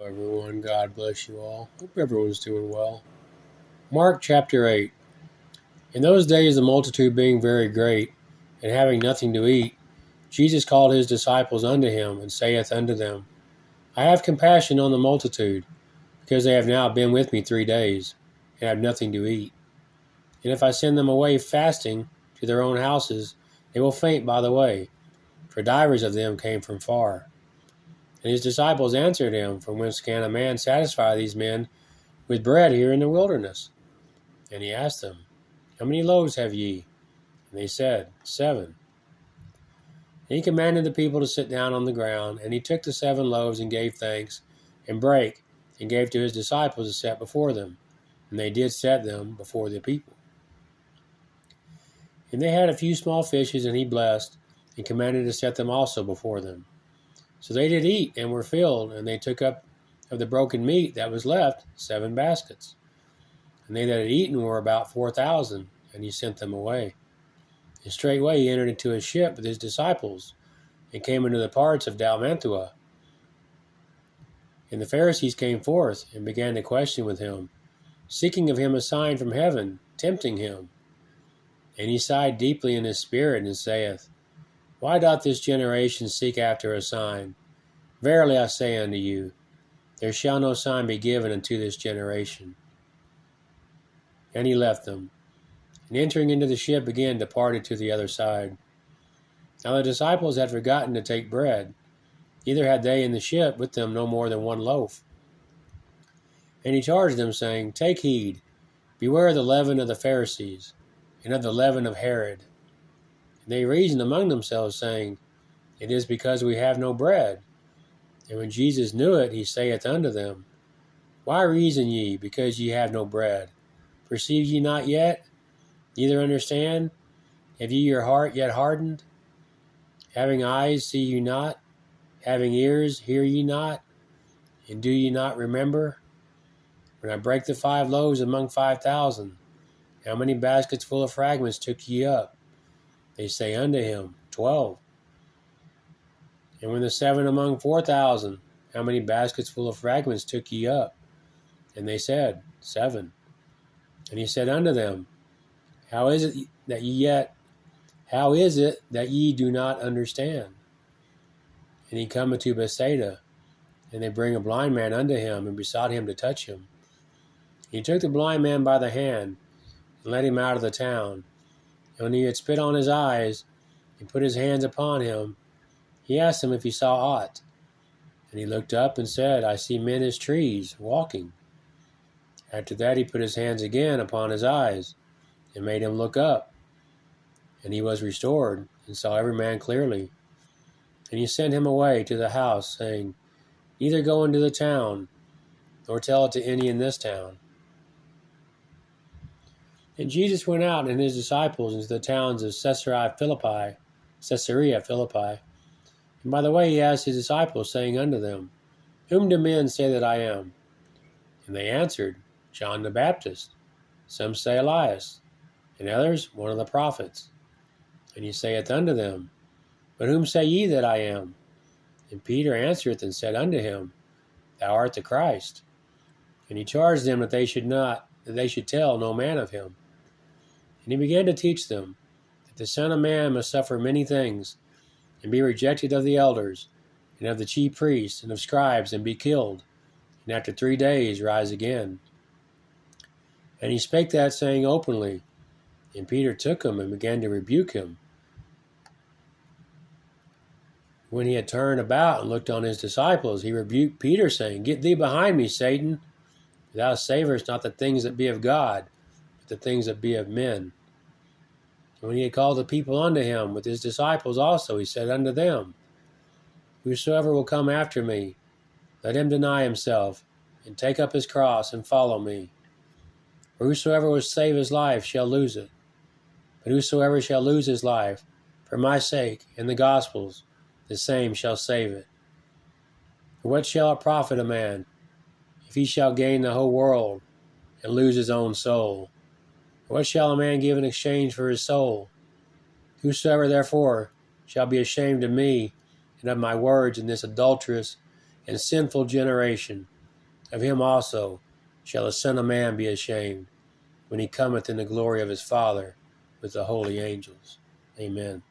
Everyone. God bless you all. Hope everyone's doing well. Mark chapter 8. In those days, the multitude being very great, and having nothing to eat, Jesus called his disciples unto him, and saith unto them, I have compassion on the multitude, because they have now been with me 3 days, and have nothing to eat. And if I send them away fasting to their own houses, they will faint by the way, for divers of them came from far. And his disciples answered him, From whence can a man satisfy these men with bread here in the wilderness? And he asked them, How many loaves have ye? And they said, 7. And he commanded the people to sit down on the ground, and he took the 7 loaves and gave thanks, and brake, and gave to his disciples to set before them. And they did set them before the people. And they had a few small fishes, and he blessed, and commanded to set them also before them. So they did eat, and were filled, and they took up of the broken meat that was left 7 baskets. And they that had eaten were about 4,000, and he sent them away. And straightway he entered into a ship with his disciples, and came into the parts of Dalmanutha. And the Pharisees came forth, and began to question with him, seeking of him a sign from heaven, tempting him. And he sighed deeply in his spirit, and saith, Why doth this generation seek after a sign? Verily I say unto you, there shall no sign be given unto this generation. And he left them, and entering into the ship again departed to the other side. Now the disciples had forgotten to take bread, neither had they in the ship with them no more than 1 loaf. And he charged them, saying, Take heed, beware of the leaven of the Pharisees, and of the leaven of Herod. And they reasoned among themselves, saying, It is because we have no bread. And when Jesus knew it, he saith unto them, Why reason ye, because ye have no bread? Perceive ye not yet? Neither understand? Have ye your heart yet hardened? Having eyes, see ye not? Having ears, hear ye not? And do ye not remember? When I brake the 5 loaves among 5,000, how many baskets full of fragments took ye up? They say unto him, 12. And when the 7 among 4,000, how many baskets full of fragments took ye up? And they said, 7. And he said unto them, How is it that ye do not understand? And he cometh to Bethsaida, and they bring a blind man unto him, and besought him to touch him. He took the blind man by the hand, and led him out of the town. And when he had spit on his eyes, and put his hands upon him, he asked him if he saw aught. And he looked up and said, I see men as trees, walking. After that he put his hands again upon his eyes, and made him look up. And he was restored, and saw every man clearly. And he sent him away to the house, saying, Neither go into the town, nor tell it to any in this town. And Jesus went out and his disciples into the towns of Caesarea Philippi. And by the way he asked his disciples, saying unto them, Whom do men say that I am? And they answered, John the Baptist. Some say Elias, and others one of the prophets. And he saith unto them, But whom say ye that I am? And Peter answereth and said unto him, Thou art the Christ. And he charged them that they should tell no man of him. And he began to teach them that the Son of Man must suffer many things, and be rejected of the elders, and of the chief priests, and of scribes, and be killed, and after 3 days rise again. And he spake that saying openly. And Peter took him and began to rebuke him. When he had turned about and looked on his disciples, he rebuked Peter, saying, Get thee behind me, Satan, for thou savorest not the things that be of God, but the things that be of men. And when he had called the people unto him with his disciples also, he said unto them, Whosoever will come after me, let him deny himself, and take up his cross, and follow me. For whosoever will save his life shall lose it. But whosoever shall lose his life, for my sake and the gospel's, the same shall save it. For what shall it profit a man, if he shall gain the whole world, and lose his own soul? What shall a man give in exchange for his soul? Whosoever therefore shall be ashamed of me and of my words in this adulterous and sinful generation, Of him also shall the Son of Man be ashamed, when he cometh in the glory of his Father with the holy angels. Amen.